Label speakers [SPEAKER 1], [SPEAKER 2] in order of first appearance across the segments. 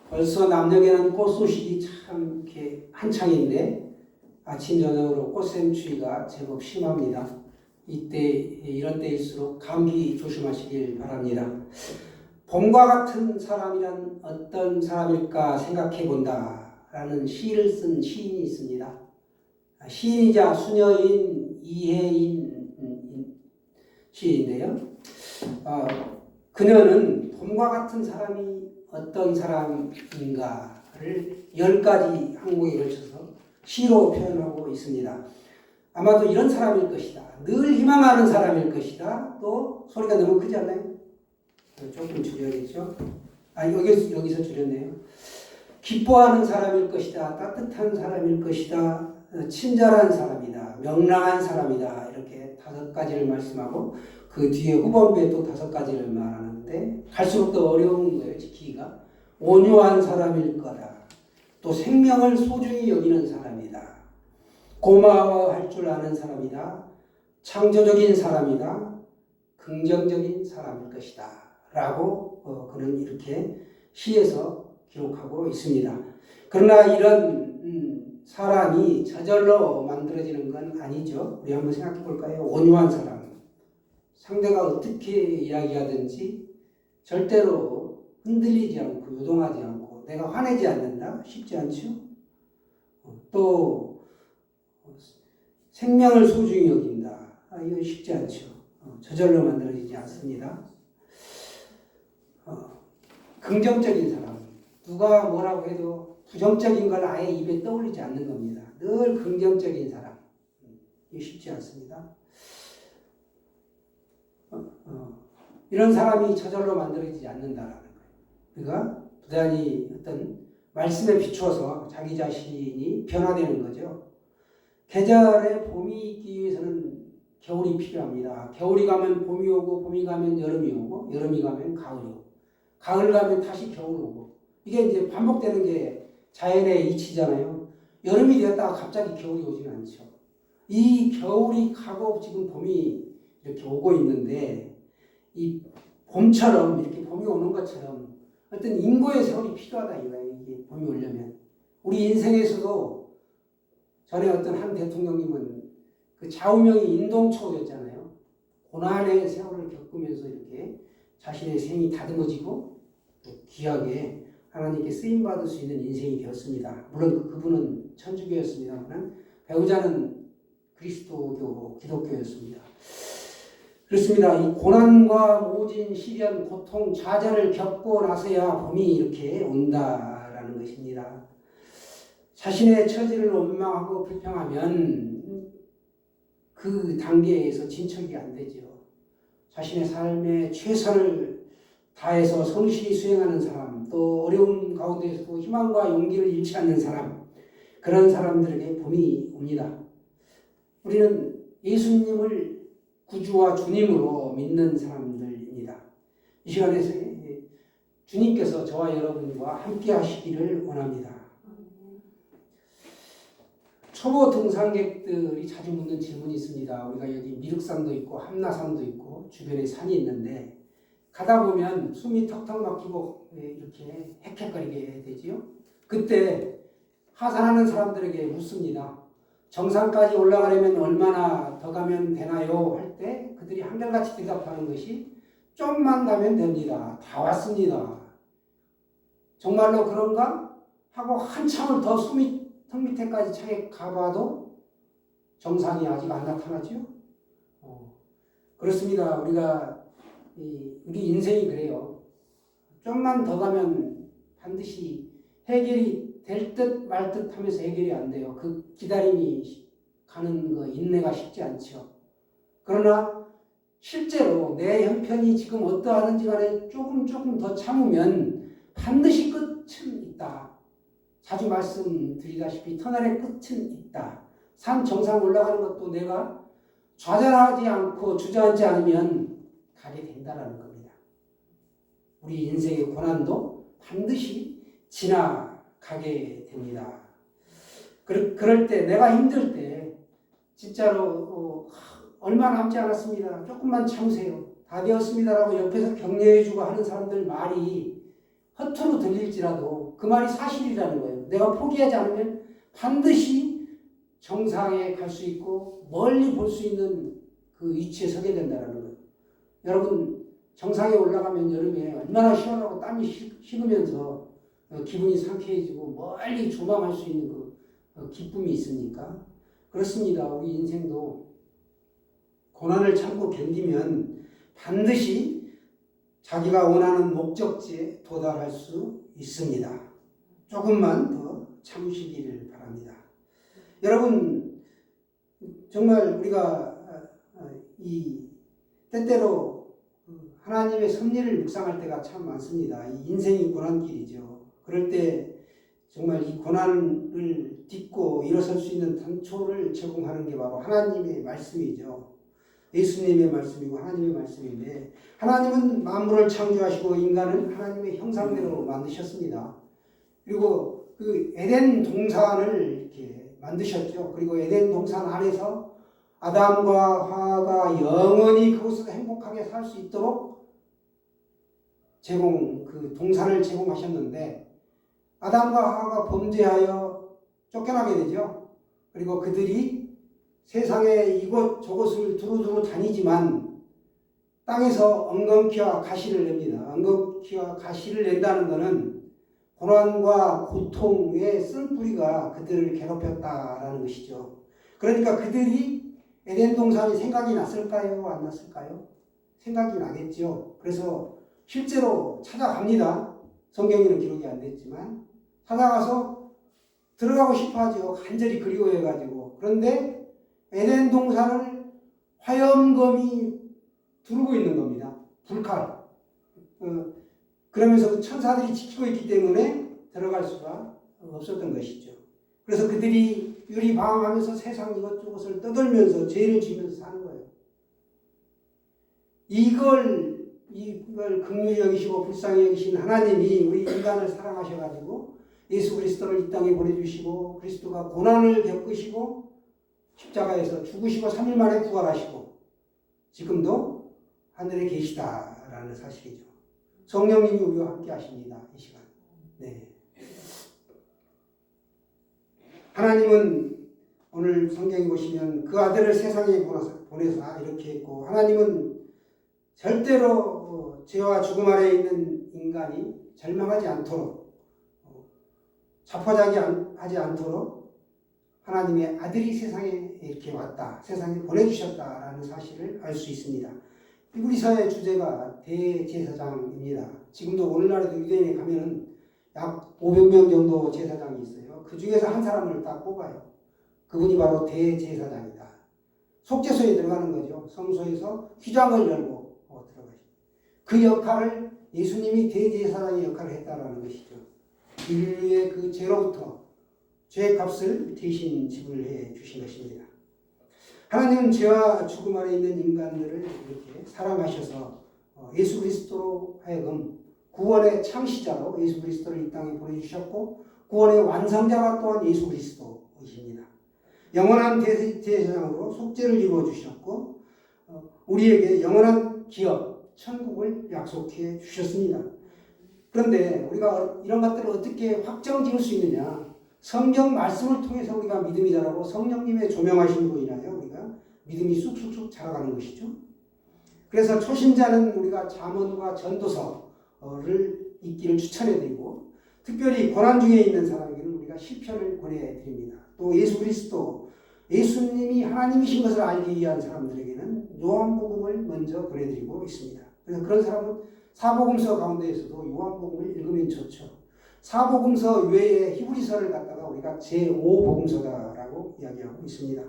[SPEAKER 1] 벌써 남녘에는 꽃 소식이 참 이렇게 한창인데 아침 저녁으로 꽃샘추위가 제법 심합니다. 이런 때일수록 감기 조심하시길 바랍니다. 봄과 같은 사람이란 어떤 사람일까 생각해 본다라는 시를 쓴 시인이 있습니다. 시인이자 수녀인 이혜인 시인인데요. 그녀는 봄과 같은 사람이 어떤 사람인가를 10가지 항목에 걸쳐서 시로 표현하고 있습니다. 아마도 이런 사람일 것이다. 늘 희망하는 사람일 것이다. 또 소리가 너무 크지 않나요? 조금 줄여야겠죠? 여기서 줄였네요. 기뻐하는 사람일 것이다. 따뜻한 사람일 것이다. 친절한 사람이다. 명랑한 사람이다. 이렇게 5가지를 말씀하고 그 뒤에 후반부에 또 5가지를 말하는데 갈수록 더 어려운 거예요. 지키기가. 온유한 사람일 거다. 또 생명을 소중히 여기는 사람이다. 고마워할 줄 아는 사람이다. 창조적인 사람이다. 긍정적인 사람일 것이다. 라고 그는 이렇게 시에서 기록하고 있습니다. 그러나 이런 사람이 저절로 만들어지는 건 아니죠. 우리 한번 생각해 볼까요? 온유한 사람. 상대가 어떻게 이야기하든지 절대로 흔들리지 않고 요동하지 않고 내가 화내지 않는다? 쉽지 않죠? 또 생명을 소중히 여긴다. 이거 쉽지 않죠. 저절로 만들어지지 않습니다. 긍정적인 사람. 누가 뭐라고 해도 부정적인 걸 아예 입에 떠올리지 않는 겁니다. 늘 긍정적인 사람. 이게 쉽지 않습니다. 이런 사람이 저절로 만들어지지 않는다라는 거예요. 그러니까 부단히 어떤 말씀에 비추어서 자기 자신이 변화되는 거죠. 계절에 봄이 있기 위해서는 겨울이 필요합니다. 겨울이 가면 봄이 오고 봄이 가면 여름이 오고 여름이 가면 가을이 오고 가을 가면 다시 겨울 오고 이게 이제 반복되는 게 자연의 이치잖아요. 여름이 되었다가 갑자기 겨울이 오지는 않죠. 이 겨울이 가고 지금 봄이 이렇게 오고 있는데 이 봄처럼 이렇게 봄이 오는 것처럼 어떤 인고의 세월이 필요하다 이거예요. 이게 봄이 오려면 우리 인생에서도 전에 어떤 한 대통령님은 그 좌우명이 인동초였잖아요. 고난의 세월을 겪으면서 이렇게 자신의 생이 다듬어지고 귀하게 하나님께 쓰임받을 수 있는 인생이 되었습니다. 물론 그분은 천주교였습니다만 배우자는 그리스도교, 기독교였습니다. 그렇습니다. 이 고난과 모진, 시련, 고통, 좌절을 겪고 나서야 봄이 이렇게 온다라는 것입니다. 자신의 처지를 원망하고 불평하면 그 단계에서 진척이 안 되죠. 자신의 삶에 최선을 다해서 성실히 수행하는 사람, 또 어려운 가운데서도 희망과 용기를 잃지 않는 사람, 그런 사람들에게 봄이 옵니다. 우리는 예수님을 구주와 주님으로 믿는 사람들입니다. 이 시간에 주님께서 저와 여러분과 함께 하시기를 원합니다. 초보 등산객들이 자주 묻는 질문이 있습니다. 우리가 여기 미륵산도 있고 함나산도 있고 주변에 산이 있는데 가다 보면 숨이 턱턱 막히고 이렇게 헥헥거리게 되지요. 그때 하산하는 사람들에게 묻습니다. 정상까지 올라가려면 얼마나 더 가면 되나요? 할 때 그들이 한결같이 대답하는 것이 좀만 가면 됩니다. 다 왔습니다. 정말로 그런가? 하고 한참을 더 숨이 턱 밑에까지 차게 가봐도 정상이 아직 안 나타나죠? 그렇습니다. 우리 인생이 그래요. 좀만 더 가면 반드시 해결이 될 듯 말 듯 하면서 해결이 안 돼요. 그 기다림이 가는 거 인내가 쉽지 않죠. 그러나 실제로 내 형편이 지금 어떠하는지 간에 조금 더 참으면 반드시 끝은 있다. 자주 말씀드리다시피 터널의 끝은 있다. 산 정상 올라가는 것도 내가 좌절하지 않고 주저앉지 않으면 가게 된다라는 겁니다. 우리 인생의 고난도 반드시 지나가게 됩니다. 그럴 때 내가 힘들 때 진짜로 얼마 남지 않았습니다. 조금만 참으세요. 다 되었습니다라고 옆에서 격려해주고 하는 사람들 말이 허투루 들릴지라도 그 말이 사실이라는 거예요. 내가 포기하지 않으면 반드시 정상에 갈 수 있고 멀리 볼 수 있는 그 위치에 서게 된다는 거예요. 여러분 정상에 올라가면 여름에 얼마나 시원하고 땀이 식으면서 기분이 상쾌해지고 멀리 조망할 수 있는 그 기쁨이 있습니까? 그렇습니다. 우리 인생도 고난을 참고 견디면 반드시 자기가 원하는 목적지에 도달할 수 있습니다. 조금만 더 참으시기를 바랍니다. 여러분 정말 우리가 이 때때로 하나님의 섭리를 묵상할 때가 참 많습니다. 이 인생이 고난길이죠. 그럴 때 정말 이 고난을 딛고 일어설 수 있는 단초를 제공하는 게 바로 하나님의 말씀이죠. 예수님의 말씀이고 하나님의 말씀인데 하나님은 만물을 창조하시고 인간을 하나님의 형상대로 만드셨습니다. 그리고 그 에덴 동산을 이렇게 만드셨죠. 그리고 에덴 동산 안에서 아담과 하와가 영원히 그곳에서 행복하게 살 수 있도록 그 동산을 제공하셨는데 아담과 하와가 범죄하여 쫓겨나게 되죠. 그리고 그들이 세상에 이곳 저곳을 두루두루 다니지만 땅에서 엉겅퀴와 가시를 냅니다. 엉겅퀴와 가시를 낸다는 것은 고난과 고통의 쓴뿌리가 그들을 괴롭혔다라는 것이죠. 그러니까 그들이 에덴 동산이 생각이 났을까요? 안 났을까요? 생각이 나겠죠. 그래서 실제로 찾아갑니다. 성경에는 기록이 안 됐지만 찾아가서 들어가고 싶어 하죠. 간절히 그리워해가지고. 그런데 에덴 동산을 화염검이 두르고 있는 겁니다. 불칼. 그러면서 천사들이 지키고 있기 때문에 들어갈 수가 없었던 것이죠. 그래서 그들이 유리방황하면서 세상 이것저것을 떠돌면서 죄를 지면서 사는 거예요. 이걸 긍휼히 여기시고 불쌍히 여기신 하나님이 우리 인간을 사랑하셔가지고 예수 그리스도를 이 땅에 보내주시고 그리스도가 고난을 겪으시고 십자가에서 죽으시고 3일 만에 부활하시고 지금도 하늘에 계시다라는 사실이죠. 성령님이 우리와 함께 하십니다. 이 시간. 네. 하나님은 오늘 성경에 보시면 그 아들을 세상에 보내사 이렇게 했고 하나님은 절대로 죄와 죽음 아래에 있는 인간이 절망하지 않도록 자포자기하지 않도록 하나님의 아들이 세상에 이렇게 왔다. 세상에 보내주셨다라는 사실을 알 수 있습니다. 히브리서의 주제가 대제사장입니다. 지금도 오늘날에도 유대인에 가면은 약 500명 정도 제사장이 있어요. 그 중에서 한 사람을 딱 뽑아요. 그분이 바로 대제사장이다. 속죄소에 들어가는 거죠. 성소에서 휘장을 열고 들어가죠. 그 역할을 예수님이 대제사장의 역할을 했다라는 것이죠. 인류의 그 죄로부터 죄의 값을 대신 지불해 주신 것입니다. 하나님은 죄와 죽음 아래 있는 인간들을 이렇게 사랑하셔서 예수 그리스도로 하여금 구원의 창시자로 예수 그리스도를 이 땅에 보내주셨고 구원의 완성자가 또한 예수 그리스도이십니다. 영원한 대제사장으로 속죄를 이루어 주셨고 우리에게 영원한 기업, 천국을 약속해 주셨습니다. 그런데 우리가 이런 것들을 어떻게 확정 지을 수 있느냐? 성경 말씀을 통해서 우리가 믿음이 자라고 성령님의 조명하심으로 인하여 우리가 믿음이 쑥쑥쑥 자라가는 것이죠. 그래서 초신자는 우리가 잠언과 전도서를 읽기를 추천해드리고 특별히 고난 중에 있는 사람에게는 우리가 시편을 권해드립니다. 또 예수 그리스도, 예수님이 하나님이신 것을 알기 위한 사람들에게는 요한복음을 먼저 권해드리고 있습니다. 그래서 그런 사람은 사복음서 가운데에서도 요한복음을 읽으면 좋죠. 사복음서 외에 히브리서를 갖다가 우리가 제5복음서다라고 이야기하고 있습니다.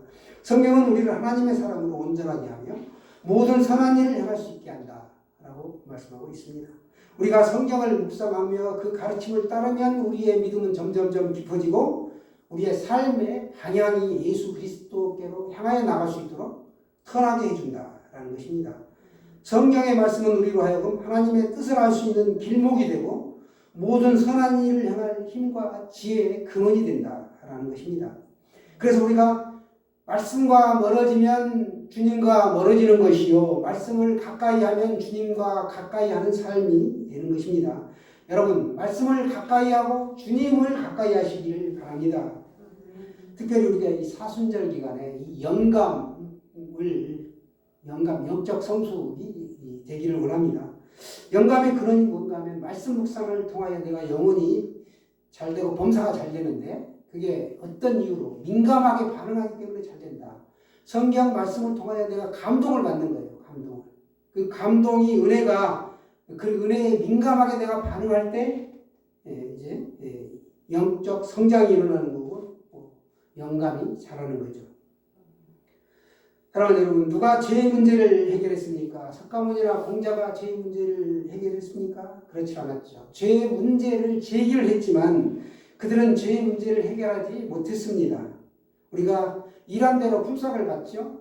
[SPEAKER 1] 성경은 우리를 하나님의 사람으로 온전하게 하며 모든 선한 일을 행할 수 있게 한다라고 말씀하고 있습니다. 우리가 성경을 묵상하며 그 가르침을 따르면 우리의 믿음은 점점점 깊어지고 우리의 삶의 방향이 예수 그리스도께로 향하여 나갈 수 있도록 편하게 해준다라는 것입니다. 성경의 말씀은 우리로 하여금 하나님의 뜻을 알 수 있는 길목이 되고 모든 선한 일을 향할 힘과 지혜의 근원이 된다라는 것입니다. 그래서 우리가 말씀과 멀어지면 주님과 멀어지는 것이요 말씀을 가까이 하면 주님과 가까이 하는 삶이 되는 것입니다. 여러분 말씀을 가까이 하고 주님을 가까이 하시기를 바랍니다. 특별히 우리가 이 사순절 기간에 이 영적 성숙이 되기를 원합니다. 영감의 근원이 뭔가 하면 말씀 묵상을 통하여 내가 영혼이 잘 되고 범사가 잘 되는데 그게 어떤 이유로 민감하게 반응하기 때문에 잘 된다. 성경 말씀을 통하여 내가 감동을 받는 거예요. 감동을. 그 감동이 은혜가 그 은혜에 민감하게 내가 반응할 때 이제 영적 성장이 일어나는 거고 영감이 자라는 거죠. 사랑하는 여러분, 누가 죄의 문제를 해결했습니까? 석가모니나 공자가 죄의 문제를 해결했습니까? 그렇지 않았죠. 죄의 문제를 제기를 했지만 그들은 죄의 문제를 해결하지 못했습니다. 우리가 일한 대로 품삯을 받죠.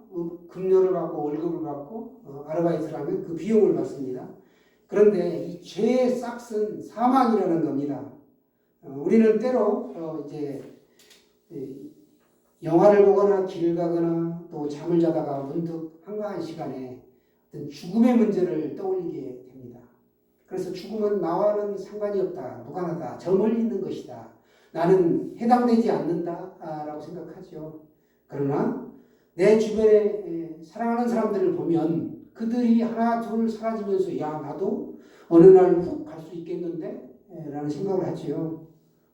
[SPEAKER 1] 급료를 받고 월급을 받고 아르바이트를 하면 그 비용을 받습니다. 그런데 이 죄의 싹은 사망이라는 겁니다. 우리는 때로 이제 영화를 보거나 길을 가거나 또 잠을 자다가 문득 한가한 시간에 어떤 죽음의 문제를 떠올리게 됩니다. 그래서 죽음은 나와는 상관이 없다, 무관하다, 저 멀리 있는 것이다, 나는 해당되지 않는다라고 생각하죠. 그러나 내 주변에 사랑하는 사람들을 보면 그들이 하나 둘 사라지면서 야 나도 어느 날 훅 갈 수 있겠는데? 라는 생각을 하지요.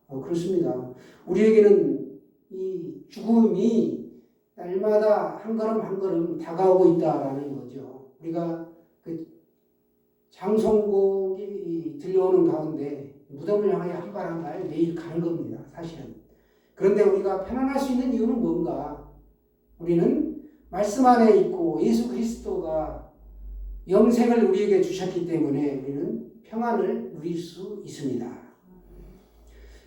[SPEAKER 1] 그렇습니다. 우리에게는 이 죽음이 날마다 한 걸음 한 걸음 다가오고 있다라는 거죠. 우리가 그 장송곡이 들려오는 가운데 무덤을 향해 한 발 한 발 매일 가는 겁니다. 사실은. 그런데 우리가 편안할 수 있는 이유는 뭔가? 우리는 말씀 안에 있고 예수 그리스도가 영생을 우리에게 주셨기 때문에 우리는 평안을 누릴 수 있습니다.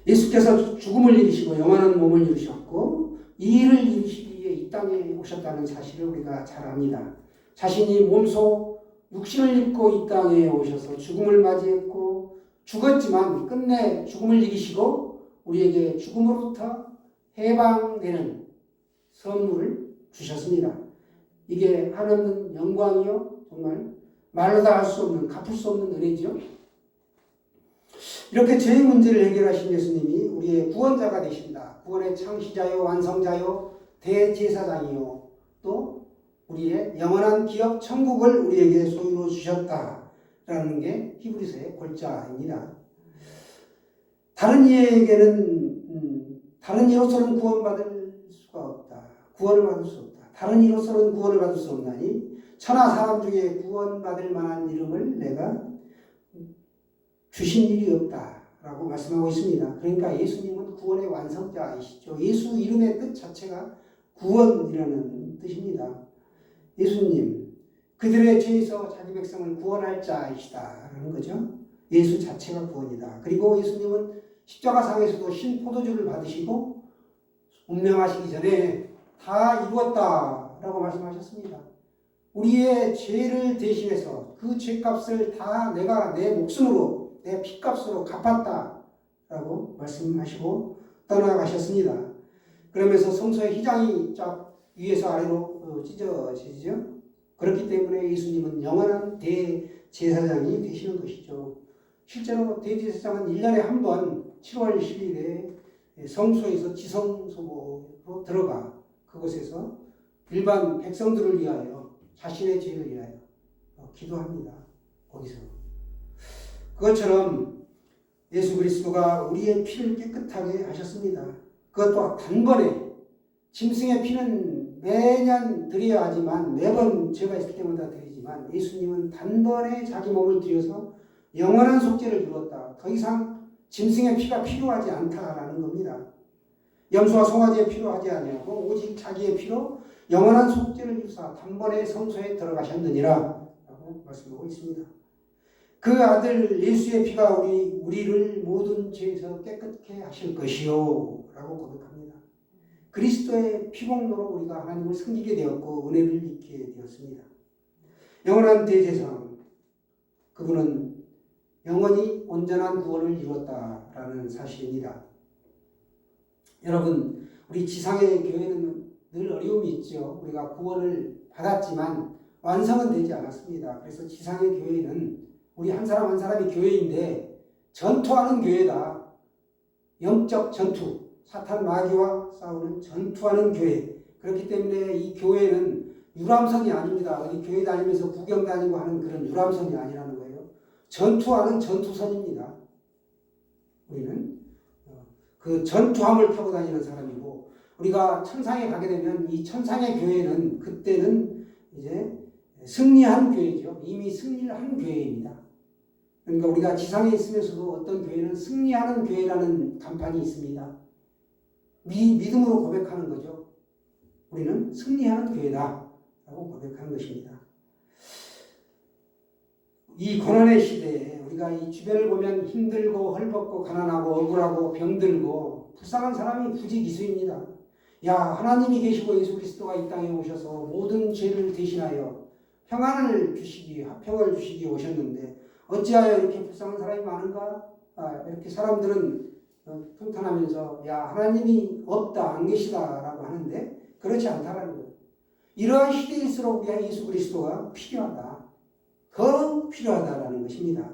[SPEAKER 1] 예수께서 죽음을 이기시고 영원한 몸을 이루셨고 이 일을 이루시기 위해 이 땅에 오셨다는 사실을 우리가 잘 압니다. 자신이 몸소 육신을 입고 이 땅에 오셔서 죽음을 맞이했고 죽었지만 끝내 죽음을 이기시고 우리에게 죽음으로부터 해방되는 선물을 주셨습니다. 이게 한없는 영광이요 정말 말로 다 할 수 없는 갚을 수 없는 은혜죠. 이렇게 죄의 문제를 해결하신 예수님이 우리의 구원자가 되신다. 구원의 창시자요 완성자요 대제사장이요 또 우리의 영원한 기업 천국을 우리에게 소유로 주셨다라는 게 히브리서의 골자입니다. 다른 이로서는 구원받을 수가 없다. 구원을 받을 수 없다. 다른 이로서는 구원을 받을 수 없나니 천하 사람 중에 구원받을 만한 이름을 내가 주신 일이 없다라고 말씀하고 있습니다. 그러니까 예수님은 구원의 완성자이시죠. 예수 이름의 뜻 자체가 구원이라는 뜻입니다. 예수님, 그들의 죄에서 자기 백성을 구원할 자이시다라는 거죠. 예수 자체가 구원이다. 그리고 예수님은 십자가상에서도 신 포도주를 받으시고 운명하시기 전에 다 이루었다라고 말씀하셨습니다. 우리의 죄를 대신해서 그 죄값을 다 내가 내 목숨으로 내 피값으로 갚았다라고 말씀하시고 떠나가셨습니다. 그러면서 성소의 휘장이 쫙 위에서 아래로 찢어지죠. 그렇기 때문에 예수님은 영원한 대제사장이 되시는 것이죠. 실제로 대제사장은 1년에 한 번 7월 10일에 성소에서 지성소로 들어가 그곳에서 일반 백성들을 위하여 자신의 죄를 위하여 기도합니다. 거기서. 그것처럼 예수 그리스도가 우리의 피를 깨끗하게 하셨습니다. 그것도 단번에 짐승의 피는 매년 드려야 하지만 매번 죄가 있을 때마다 드리지만 예수님은 단번에 자기 몸을 들여서 영원한 속죄를 이루었다. 더 이상 짐승의 피가 필요하지 않다라는 겁니다. 염소와 송아지의 피로 하지 아니하고 오직 자기의 피로 영원한 속죄를 이루사 단번에 성소에 들어가셨느니라 라고 말씀하고 있습니다. 그 아들 예수의 피가 우리를 모든 죄에서 깨끗게 하실 것이요 라고 고백합니다. 그리스도의 피공로로 우리가 하나님을 섬기게 되었고 은혜를 입게 되었습니다. 영원한 대제사장, 그분은 영원히 온전한 구원을 이루었다라는 사실입니다. 여러분, 우리 지상의 교회는 늘 어려움이 있죠. 우리가 구원을 받았지만 완성은 되지 않았습니다. 그래서 지상의 교회는 우리 한 사람 한 사람이 교회인데 전투하는 교회다. 영적 전투, 사탄 마귀와 싸우는 전투하는 교회. 그렇기 때문에 이 교회는 유람선이 아닙니다. 어디 교회 다니면서 구경 다니고 하는 그런 유람선이 아니라는 거예요. 전투하는 전투선입니다. 우리는 그 전투함을 타고 다니는 사람이고, 우리가 천상에 가게 되면 이 천상의 교회는 그때는 이제 승리한 교회죠. 이미 승리를 한 교회입니다. 그러니까 우리가 지상에 있으면서도 어떤 교회는 승리하는 교회라는 간판이 있습니다. 믿음으로 고백하는 거죠. 우리는 승리하는 교회다 라고 고백하는 것입니다. 이 고난의 시대에 우리가 이 주변을 보면 힘들고 헐벗고 가난하고 억울하고 병들고 불쌍한 사람이 부지기수입니다. 야, 하나님이 계시고 예수 그리스도가 이 땅에 오셔서 모든 죄를 대신하여 평안을 주시기, 화평을 주시기 오셨는데 어찌하여 이렇게 불쌍한 사람이 많은가? 이렇게 사람들은 통탄하면서 야, 하나님이 없다, 안 계시다라고 하는데 그렇지 않다라는 거예요. 이러한 시대일수록 우리가 예수 그리스도가 필요하다. 더 필요하다라는 것입니다.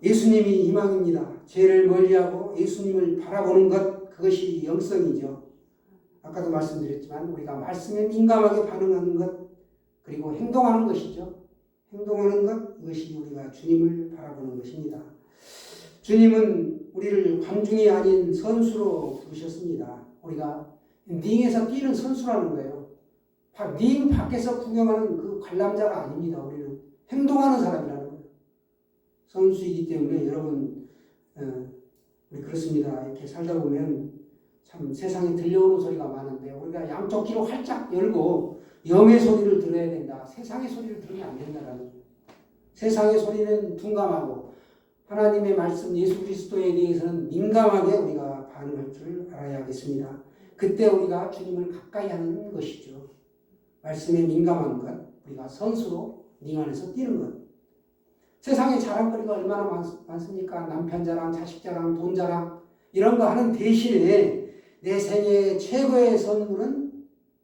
[SPEAKER 1] 예수님이 희망입니다. 죄를 멀리하고 예수님을 바라보는 것, 그것이 영성이죠. 아까도 말씀드렸지만 우리가 말씀에 민감하게 반응하는 것, 그리고 행동하는 것이죠. 행동하는 것, 이것이 우리가 주님을 바라보는 것입니다. 주님은 우리를 관중이 아닌 선수로 부르셨습니다. 우리가 링에서 뛰는 선수라는 거예요. 링 밖에서 구경하는 그 관람자가 아닙니다. 우리는 행동하는 사람이라는 거예요. 선수이기 때문에 여러분, 우리 그렇습니다. 이렇게 살다 보면 참 세상에 들려오는 소리가 많은데 우리가 양쪽 귀로 활짝 열고 영의 소리를 들어야 된다. 세상의 소리를 들으면 안 된다라는 거예요. 세상의 소리는 둔감하고 하나님의 말씀 예수 그리스도에 대해서는 민감하게 우리가 반응할 줄 알아야겠습니다. 그때 우리가 주님을 가까이 하는 것이죠. 말씀에 민감한 것, 우리가 선수로 링 안에서 뛰는 것. 세상에 자랑거리가 얼마나 많습니까? 남편 자랑, 자식 자랑, 돈 자랑 이런 거 하는 대신에 내 생애 최고의 선물은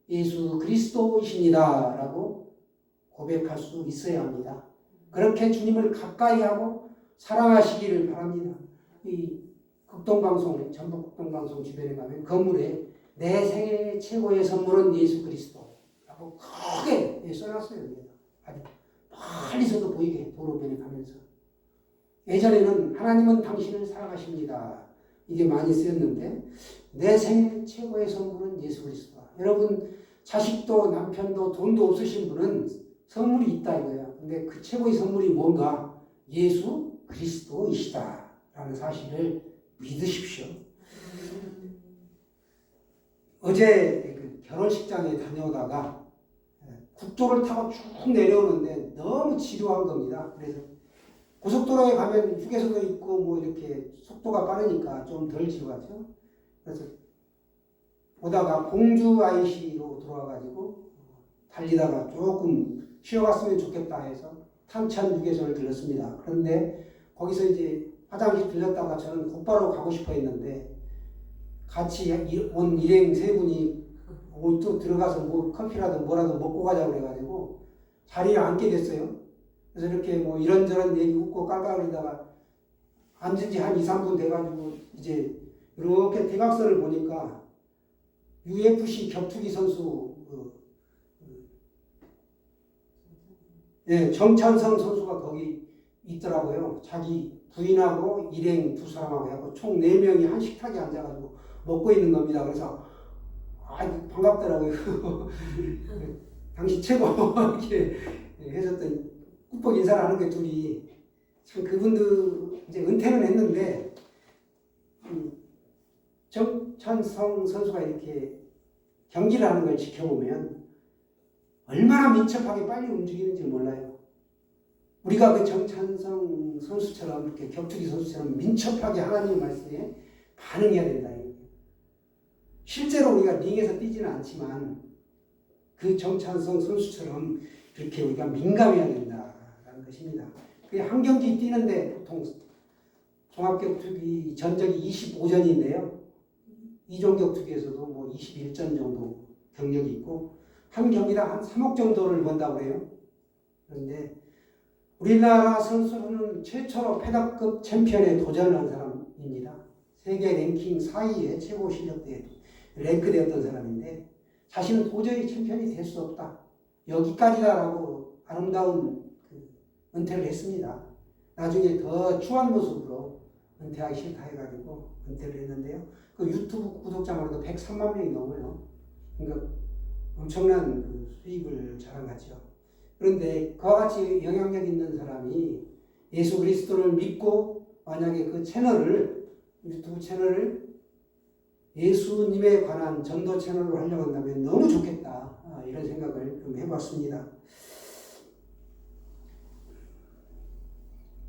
[SPEAKER 1] 예수 그리스도이십니다 라고 고백할 수 있어야 합니다. 그렇게 주님을 가까이 하고 사랑하시기를 바랍니다. 이 극동방송, 전북 극동방송 주변에 가면 건물에 내 생애 최고의 선물은 예수 그리스도라고 크게 써놨어요. 아주 멀리서도 보이게 도로변에 가면서. 예전에는 하나님은 당신을 사랑하십니다. 이게 많이 쓰였는데 내 생애 최고의 선물은 예수 그리스도. 여러분 자식도 남편도 돈도 없으신 분은 선물이 있다 이거야. 근데 그 최고의 선물이 뭔가? 예수 그리스도이시다라는 사실을 믿으십시오. 어제 그 결혼식장에 다녀오다가 국도를 타고 쭉 내려오는데 너무 지루한 겁니다. 그래서 고속도로에 가면 휴게소도 있고 뭐 이렇게 속도가 빠르니까 좀 덜 지루하죠. 그래서 오다가 공주 IC로 들어와가지고 달리다가 조금 쉬어갔으면 좋겠다 해서 탄천 휴게소를 들렀습니다. 그런데 거기서 이제 화장실 들렸다가 저는 곧바로 가고 싶어 했는데 같이 온 일행 세 분이 또 들어가서 뭐 커피라도 뭐라도 먹고 가자고 그래가지고 자리에 앉게 됐어요. 그래서 이렇게 뭐 이런저런 얘기 웃고 깔깔거리다가 앉은 지 한 2, 3분 돼가지고 이제 이렇게 대각선을 보니까 UFC 격투기 선수 정찬성 선수가 거기 있더라고요. 자기 부인하고 일행 두 사람하고 해서 총 4명이 한 식탁에 앉아가지고 먹고 있는 겁니다. 그래서 반갑더라고요. 당신 최고 이렇게 해줬더니 꾹뻑 인사를 하는 게 둘이 참 그분도 이제 은퇴는 했는데 정찬성 선수가 이렇게 경기를 하는 걸 지켜보면 얼마나 민첩하게 빨리 움직이는지 몰라요. 우리가 그 정찬성 선수처럼 이렇게 격투기 선수처럼 민첩하게 하나님의 말씀에 반응해야 된다. 실제로 우리가 링에서 뛰지는 않지만 그 정찬성 선수처럼 그렇게 우리가 민감해야 된다라는 것입니다. 그게 한 경기 뛰는데 보통 종합격투기 전적이 25전인데요. 이종격투기에서도 뭐 21전 정도 경력이 있고 한 경기당 한 3억 정도를 번다고 해요. 그런데 우리나라 선수로는 최초로 패더급 챔피언에 도전한 사람입니다. 세계 랭킹 4위의 최고 실력대에 랭크되었던 사람인데 자신은 도저히 챔피언이 될 수 없다. 여기까지다라고 아름다운 은퇴를 했습니다. 나중에 더 추한 모습으로 은퇴하기 싫다 해가지고 은퇴를 했는데요. 그 유튜브 구독자만 해도 103만 명이 넘어요. 그러니까 엄청난 그 수익을 자랑하죠. 그런데 그와 같이 영향력 있는 사람이 예수 그리스도를 믿고 만약에 그 채널을, 유튜브 채널을 예수님에 관한 전도 채널로 하려고 한다면 너무 좋겠다. 이런 생각을 좀 해봤습니다.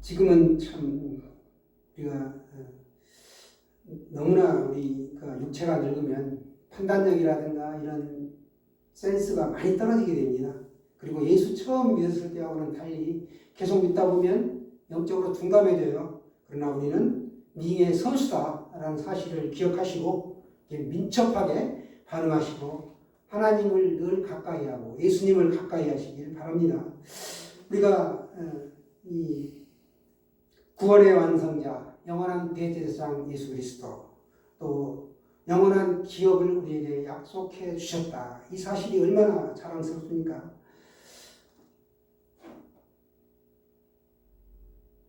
[SPEAKER 1] 지금은 참 우리가 너무나 우리가 육체가 늙으면 판단력이라든가 이런 센스가 많이 떨어지게 됩니다. 그리고 예수 처음 믿었을 때하고는 달리 계속 믿다 보면 영적으로 둔감해져요. 그러나 우리는 미의 선수다라는 사실을 기억하시고 민첩하게 반응하시고 하나님을 늘 가까이 하고 예수님을 가까이 하시길 바랍니다. 우리가 이 구원의 완성자, 영원한 대제사장 예수 그리스도, 또 영원한 기업을 우리에게 약속해 주셨다. 이 사실이 얼마나 자랑스럽습니까?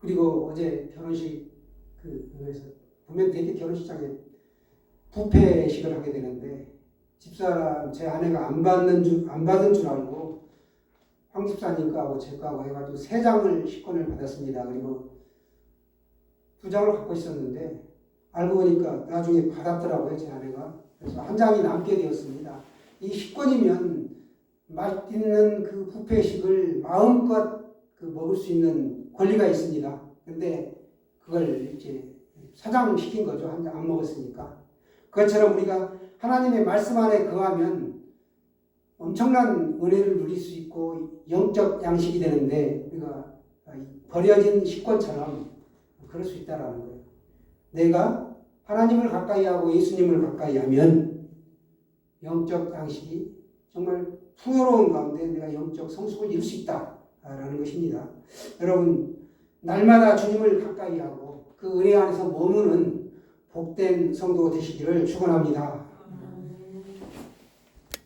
[SPEAKER 1] 그리고 어제 결혼식 그에서 보면 되게 결혼식장에 부페식을 하게 되는데 집사람 제 아내가 안 받은 줄 알고 황 집사님 거하고 제 거하고 해가지고 3장을 식권을 받았습니다. 그리고 2장을 갖고 있었는데 알고 보니까 나중에 받았더라고요, 제 아내가. 그래서 1장이 남게 되었습니다. 이 식권이면 맛있는 그 부페식을 마음껏 먹을 수 있는 권리가 있습니다. 근데 그걸 이제 사장시킨 거죠. 한 장 안 먹었으니까. 그것처럼 우리가 하나님의 말씀 안에 거하면 엄청난 은혜를 누릴 수 있고 영적 양식이 되는데 우리가 버려진 식권처럼 그럴 수 있다라는 거예요. 내가 하나님을 가까이 하고 예수님을 가까이 하면 영적 양식이 정말 풍요로운 가운데 내가 영적 성숙을 이룰 수 있다라는 것입니다. 여러분, 날마다 주님을 가까이 하고 그 은혜 안에서 머무는 복된 성도 되시기를 축원합니다.